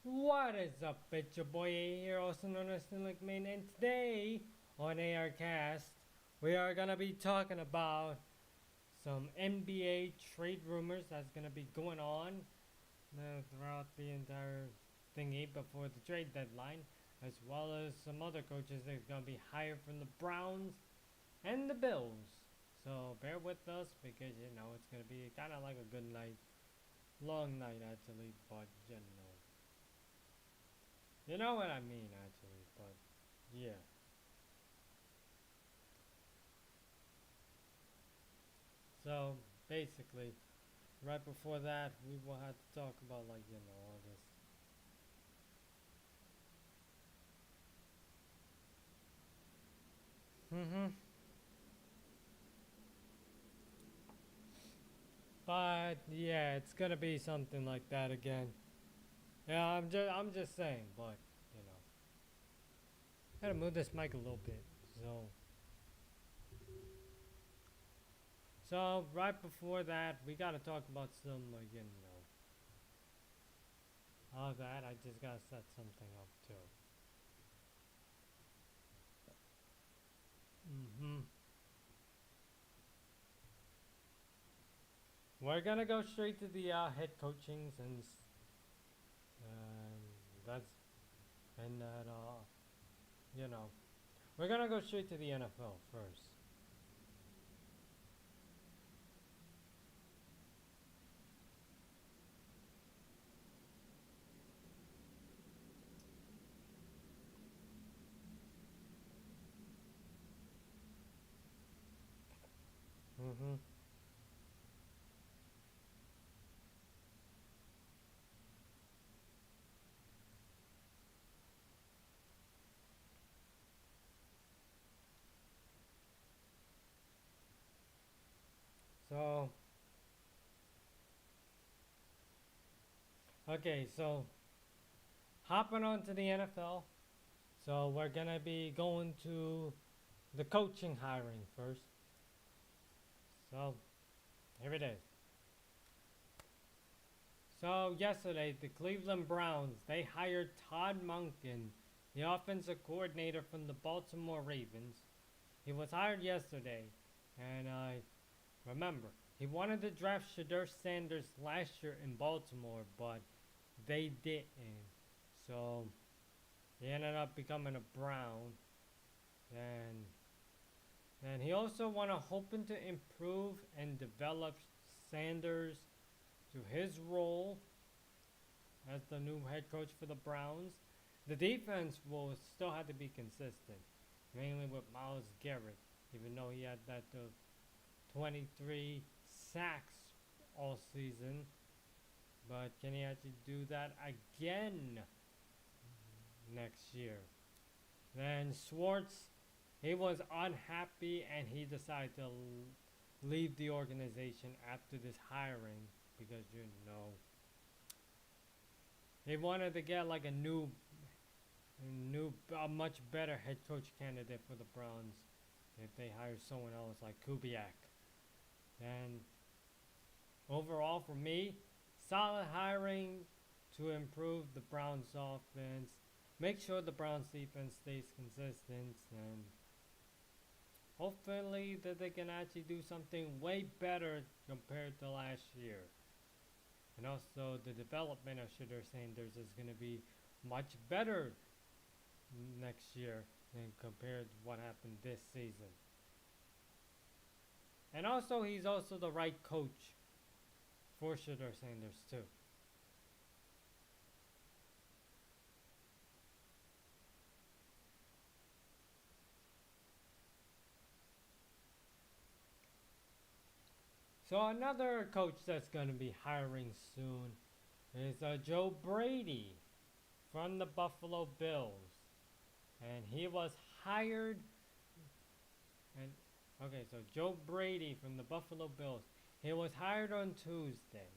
What is up, it's your boy A here, also known as Toon Link Main, and today on ARcast, we are gonna be talking about some NBA trade rumors that's gonna be going on throughout the entire thingy before the trade deadline, as well as some other coaches that are gonna be hired from the Browns and the Bills. So bear with us because it's gonna be kind of like a good night, long night actually, but you know what I mean, actually, but yeah. So basically, right before that, we will have to talk about all this. Mm-hmm. But yeah, it's gonna be something like that again. Yeah, I'm just saying, but you know, gotta move this mic a little bit. So right before that, we gotta talk about some all that. I just gotta set something up too. Mm-hmm. We're gonna go straight to the head coachings and that's and that you know we're gonna go straight to the NFL first. Mm-hmm. So okay, so hopping on to the NFL. So we're gonna be going to the coaching hiring first. So here it is. So yesterday, the Cleveland Browns they hired Todd Monken, the offensive coordinator from the Baltimore Ravens. He was hired yesterday, and I remember he wanted to draft Shadur Sanders last year in Baltimore, but they didn't. So he ended up becoming a Brown, and he also wanted hoping to improve and develop Sanders to his role as the new head coach for the Browns. The defense will still have to be consistent, mainly with Myles Garrett, even though he had that 23 sacks all season. But can he actually do that again next year? Then Schwartz, he was unhappy and he decided to leave the organization after this hiring because they wanted to get like a much better head coach candidate for the Browns if they hire someone else like Kubiak. And overall, for me, solid hiring to improve the Browns' offense, make sure the Browns' defense stays consistent, and hopefully that they can actually do something way better compared to last year. And also, the development of Shadur Sanders is going to be much better next year than compared to what happened this season. And also, he's also the right coach for Shadur Sanders too. So another coach that's going to be hiring soon is Joe Brady from the Buffalo Bills, and he was hired. And okay, so Joe Brady from the Buffalo Bills, he was hired on Tuesday.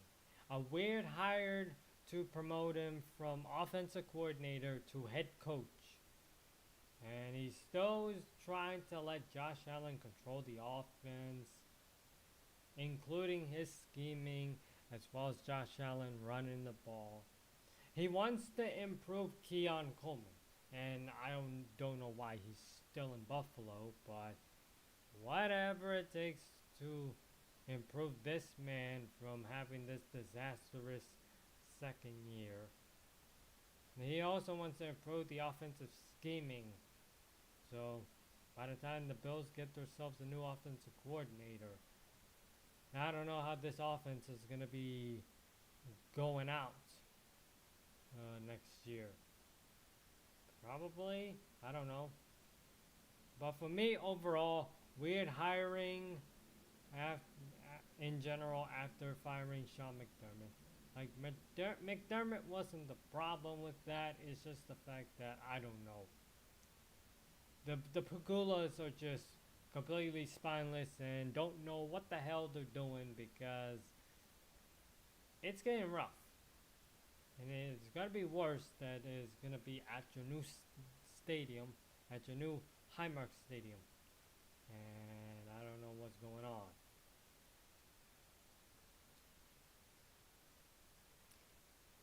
A weird hire to promote him from offensive coordinator to head coach. And he still is trying to let Josh Allen control the offense, including his scheming as well as Josh Allen running the ball. he wants to improve Keon Coleman, and I don't know why he's still in Buffalo, but whatever it takes to improve this man from having this disastrous second year. He also wants to improve the offensive scheming. So by the time the Bills get themselves a new offensive coordinator, I don't know how this offense is going to be going out next year. Probably, I don't know. But for me, overall, weird hiring in general after firing Sean McDermott. Like McDermott wasn't the problem with that. It's just the fact that I don't know. The Pagulas are just completely spineless and don't know what the hell they're doing because it's getting rough. And it's gonna be worse. That is gonna be at your new stadium, at your new Highmark Stadium, and I don't know what's going on.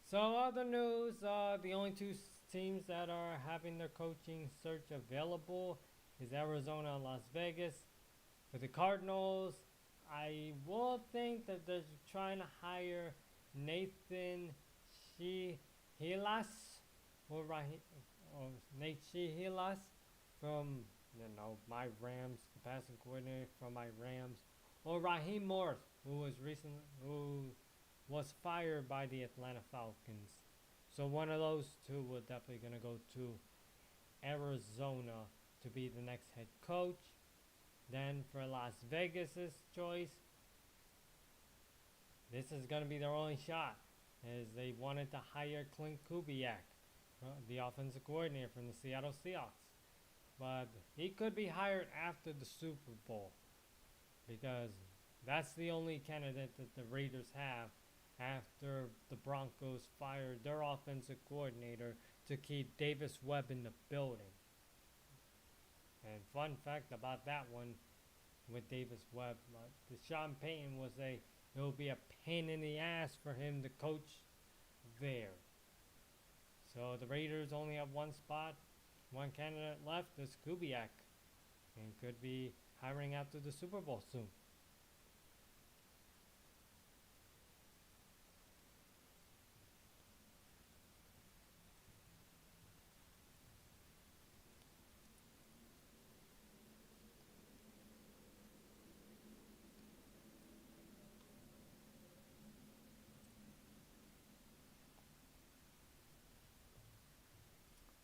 So other news, the only two teams that are having their coaching search available is Arizona and Las Vegas. For the Cardinals, I will think that they're trying to hire Nathan Shihelas or Nate Shihelas from my Rams, the passing coordinator from my Rams, or Raheem Morris, who was fired by the Atlanta Falcons. So one of those two will definitely gonna go to Arizona to be the next head coach. Then for Las Vegas's choice, this is gonna be their only shot, as they wanted to hire Clint Kubiak, the offensive coordinator from the Seattle Seahawks. But he could be hired after the Super Bowl because that's the only candidate that the Raiders have after the Broncos fired their offensive coordinator to keep Davis Webb in the building. And fun fact about that one with Davis Webb, Sean Payton it will be a pain in the ass for him to coach there. So the Raiders only have one spot, one candidate left is Kubiak, and could be hiring after the Super Bowl soon.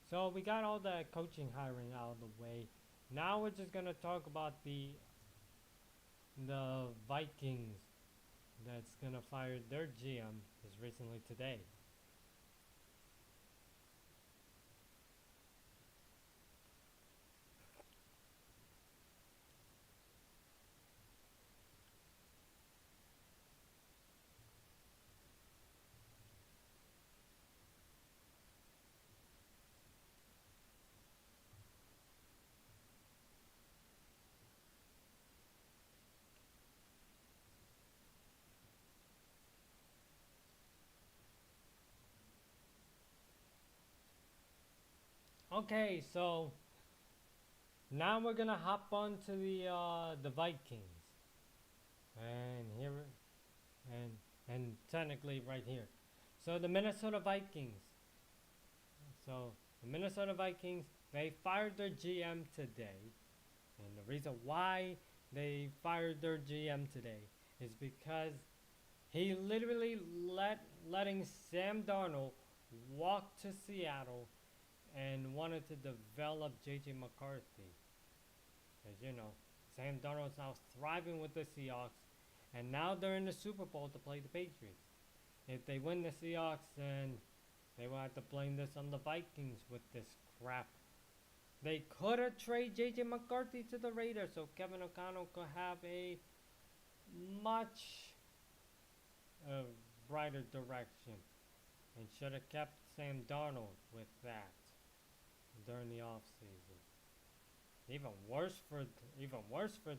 So we got all the coaching hiring out of the way. Now we're just gonna talk about the Vikings that's gonna fire their GM as recently today. Okay, so now we're gonna hop on to the Vikings, and here and technically right here. So the Minnesota Vikings. So the Minnesota Vikings, they fired their GM today, and the reason why they fired their GM today is because he literally letting Sam Darnold walk to Seattle and wanted to develop J.J. McCarthy. As you know, Sam Darnold's now thriving with the Seahawks, and now they're in the Super Bowl to play the Patriots. If they win the Seahawks, then they will have to blame this on the Vikings with this crap. They could have traded J.J. McCarthy to the Raiders so Kevin O'Connell could have a much brighter direction, and should have kept Sam Darnold with that during the offseason. Even worse for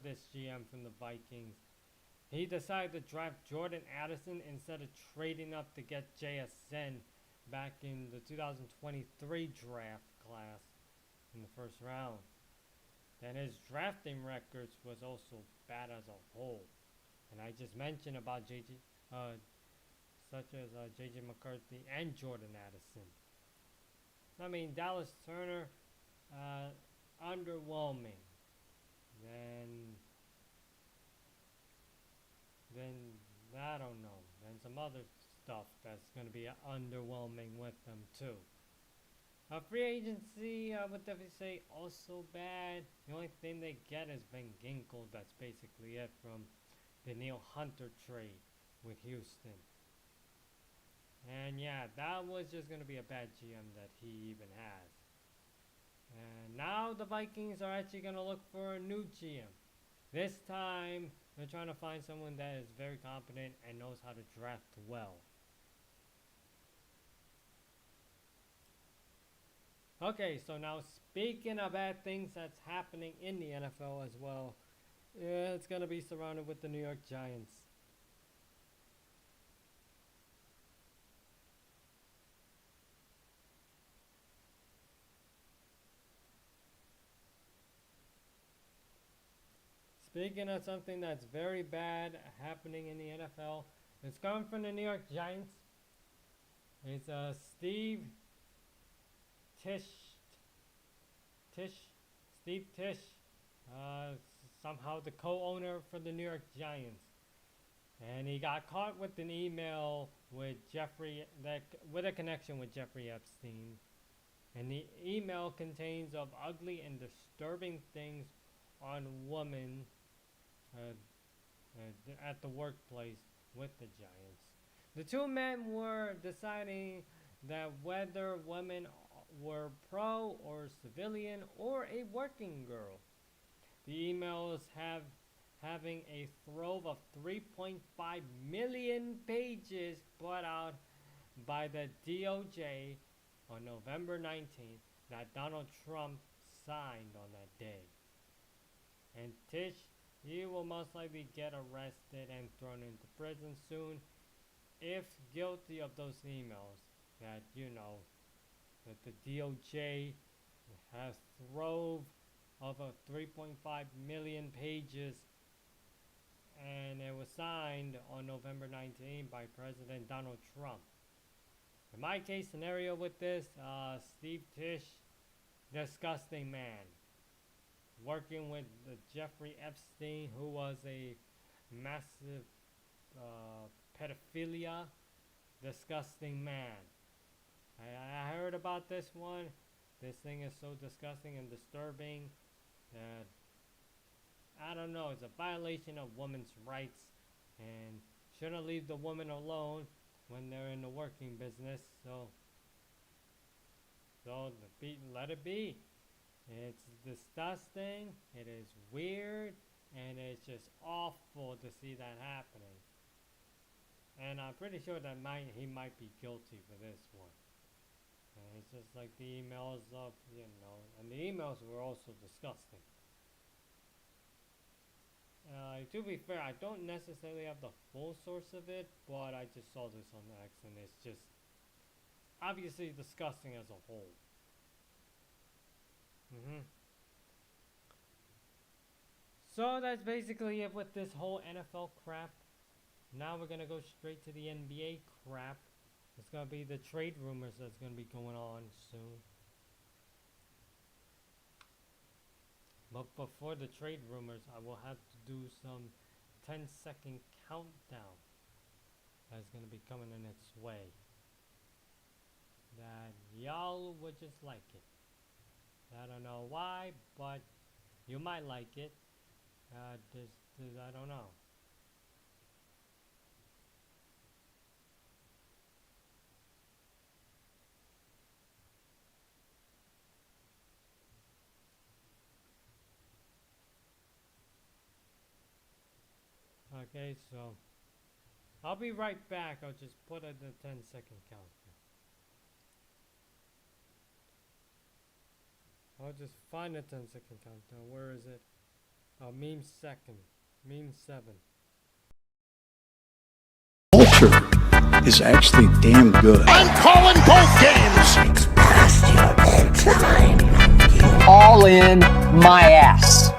this GM from the Vikings. He decided to draft Jordan Addison instead of trading up to get JSN back in the 2023 draft class in the first round. Then his drafting records was also bad as a whole. And I just mentioned about such as JJ McCarthy and Jordan Addison. I mean, Dallas Turner, underwhelming. Then, then I don't know. Then some other stuff that's going to be underwhelming with them too. Free agency, I would definitely say also bad. The only thing they get is Ben Ginkle. That's basically it from the Neil Hunter trade with Houston. And yeah, that was just going to be a bad GM that he even has. And now the Vikings are actually going to look for a new GM. This time, they're trying to find someone that is very competent and knows how to draft well. Okay, so now speaking of bad things that's happening in the NFL as well, it's going to be surrounded with the New York Giants. Speaking of something that's very bad happening in the NFL, it's coming from the New York Giants. It's Steve Tisch, somehow the co-owner for the New York Giants, and he got caught with an email with with a connection with Jeffrey Epstein, and the email contains of ugly and disturbing things on women at the workplace with the Giants. The two men were deciding that whether women were pro or civilian or a working girl. The emails having a trove of 3.5 million pages brought out by the DOJ on November 19th that Donald Trump signed on that day. And Tisch, he will most likely get arrested and thrown into prison soon if guilty of those emails that, that the DOJ has trove of 3.5 million pages, and it was signed on November 19 by President Donald Trump. In my case scenario with this, Steve Tisch, disgusting man, working with Jeffrey Epstein, who was a massive pedophilia, disgusting man. I heard about this one. This thing is so disgusting and disturbing that, I don't know, it's a violation of women's rights and shouldn't leave the woman alone when they're in the working business. So let it be. It's disgusting, it is weird, and it's just awful to see that happening. And I'm pretty sure that he might be guilty for this one. And it's just like the emails of, and the emails were also disgusting. To be fair, I don't necessarily have the full source of it, but I just saw this on X, and it's just obviously disgusting as a whole. So that's basically it with this whole NFL crap. Now we're gonna go straight to the NBA crap. It's gonna be the trade rumors that's gonna be going on soon. But before the trade rumors, I will have to do some 10-second countdown that's gonna be coming in its way. That y'all would just like it. I don't know why, but you might like it. I don't know. Okay, so I'll be right back. I'll just put in the 10-second countdown. I'll just find the 10-second countdown. Where is it? Meme second. Meme 7. Culture. is actually damn good. I'm calling both games! It's past your bedtime. All in my ass.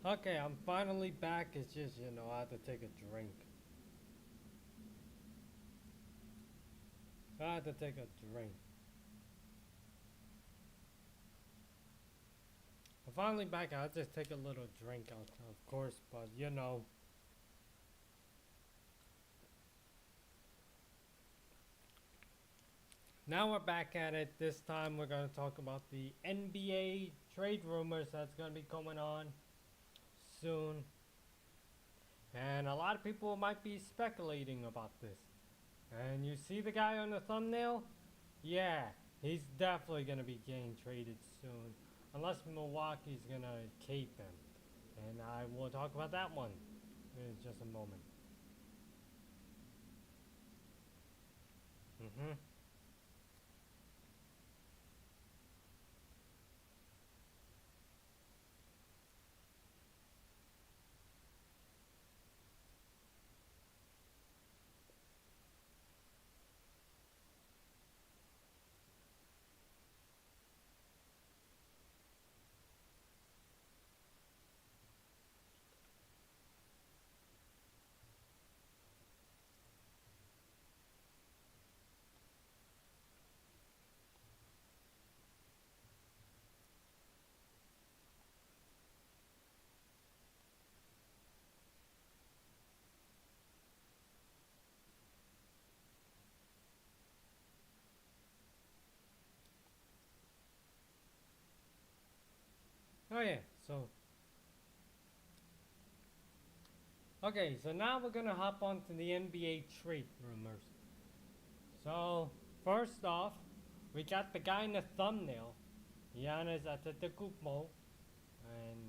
Okay, I'm finally back. It's just, I had to take a drink. I had to take a drink. I'm finally back. I'll just take a little drink, of course, but Now we're back at it. This time we're going to talk about the NBA trade rumors that's going to be going on soon. And a lot of people might be speculating about this. And you see the guy on the thumbnail? Yeah, he's definitely going to be getting traded soon. Unless Milwaukee's going to keep him. And I will talk about that one in just a moment. Mm-hmm. Oh yeah, so now we're gonna hop onto the NBA trade rumors. So first off, we got the guy in the thumbnail, Giannis Antetokounmpo, and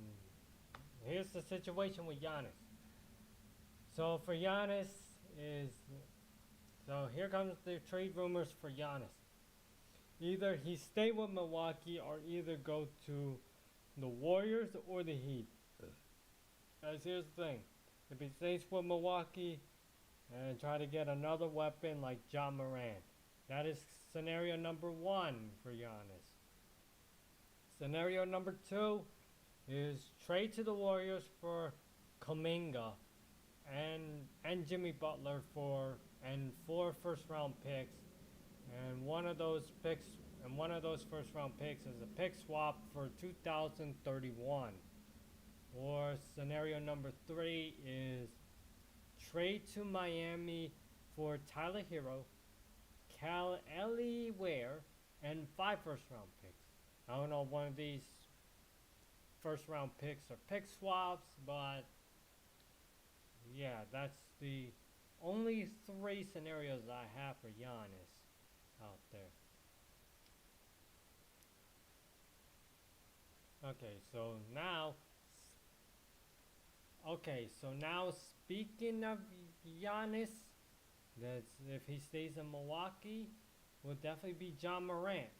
here's the situation with Giannis. So for Giannis is so here comes the trade rumors for Giannis. Either he stay with Milwaukee or either go to the Warriors or the Heat. Guys, here's the thing. If he stays with Milwaukee and try to get another weapon like John Morant, that is scenario number one for Giannis. Scenario number two is trade to the Warriors for Kuminga and Jimmy Butler for and 4 first round picks, and one of those first round picks is a pick swap for 2031. Or scenario number three is trade to Miami for Tyler Hero, Cal Ellie Ware, and 5 first round picks. I don't know if one of these first round picks are pick swaps, but yeah, that's the only three scenarios I have for Giannis out there. Okay, so now speaking of Giannis, that's if he stays in Milwaukee, will definitely be John Morant.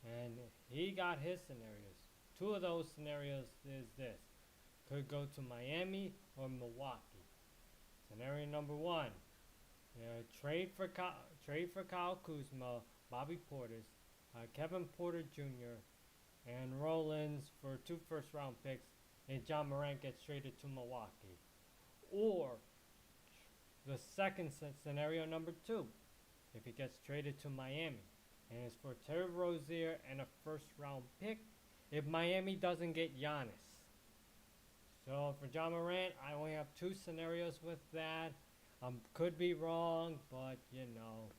And he got his scenarios. Two of those scenarios is this. Could go to Miami or Milwaukee. Scenario number one, Trade for Kyle Kuzma, Bobby Portis, Kevin Porter Jr., and Rollins for 2 first-round picks, and John Morant gets traded to Milwaukee. Or the second scenario, number 2, if he gets traded to Miami, and it's for Terry Rozier and a first-round pick if Miami doesn't get Giannis. So for John Morant, I only have 2 scenarios with that. Could be wrong, but you know,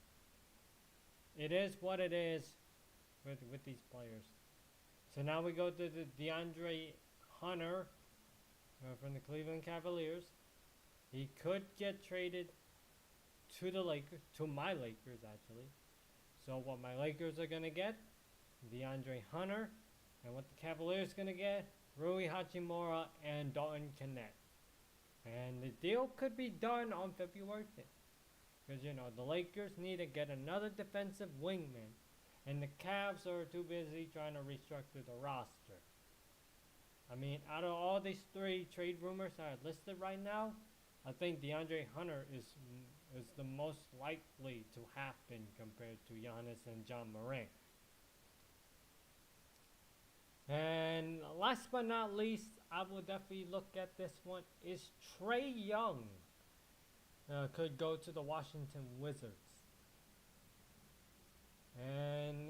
it is what it is with these players. So now we go to the DeAndre Hunter from the Cleveland Cavaliers. He could get traded to the Lakers, to my Lakers actually. So what my Lakers are gonna get, DeAndre Hunter, and what the Cavaliers gonna get, Rui Hachimura and Dalton Knecht. And the deal could be done on February 5th. Because, you know, the Lakers need to get another defensive wingman. And the Cavs are too busy trying to restructure the roster. I mean, out of all these 3 trade rumors that are listed right now, I think DeAndre Hunter is the most likely to happen compared to Giannis and John Morant. And last but not least, I will definitely look at this one, is Trae Young could go to the Washington Wizards. And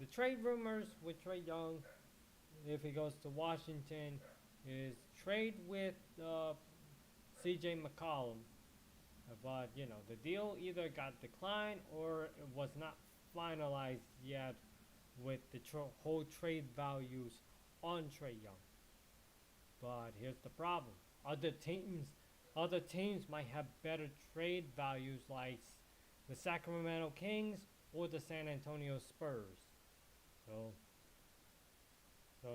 the trade rumors with Trae Young, if he goes to Washington, is trade with CJ McCollum. But, you know, the deal either got declined or it was not finalized yet with the whole trade values on Trae Young. But here's the problem. Other teams might have better trade values like the Sacramento Kings or the San Antonio Spurs. So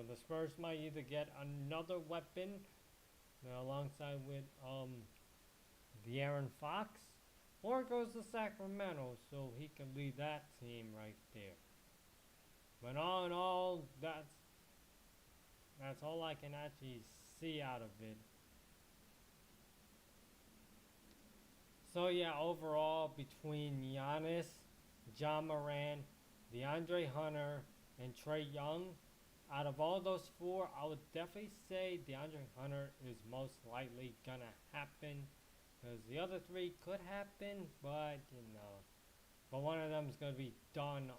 the Spurs might either get another weapon alongside with the Aaron Fox, or it goes to Sacramento so he can lead that team right there. But all in all, that's all I can actually see out of it. So yeah, overall, between Giannis, John Morant, DeAndre Hunter, and Trae Young, out of all those 4, I would definitely say DeAndre Hunter is most likely gonna happen. Because the other 3 could happen, but you know, but one of them is gonna be done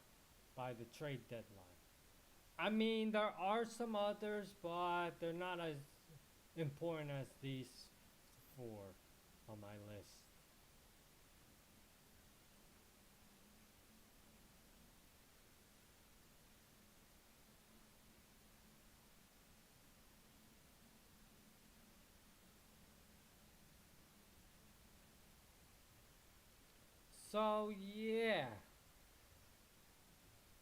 by the trade deadline. I mean, there are some others, but they're not as important as these 4 on my list. So yeah,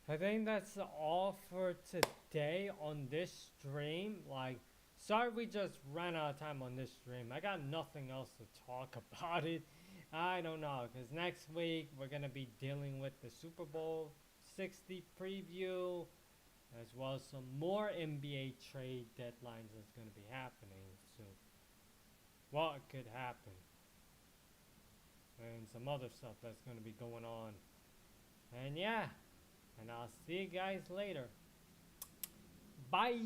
I think that's all for today on this stream. Like, sorry we just ran out of time on this stream. I got nothing else to talk about it. I don't know, because next week we're going to be dealing with the Super Bowl 60 preview, as well as some more NBA trade deadlines that's going to be happening soon. What could happen? And some other stuff that's going to be going on. And yeah, and I'll see you guys later. Bye.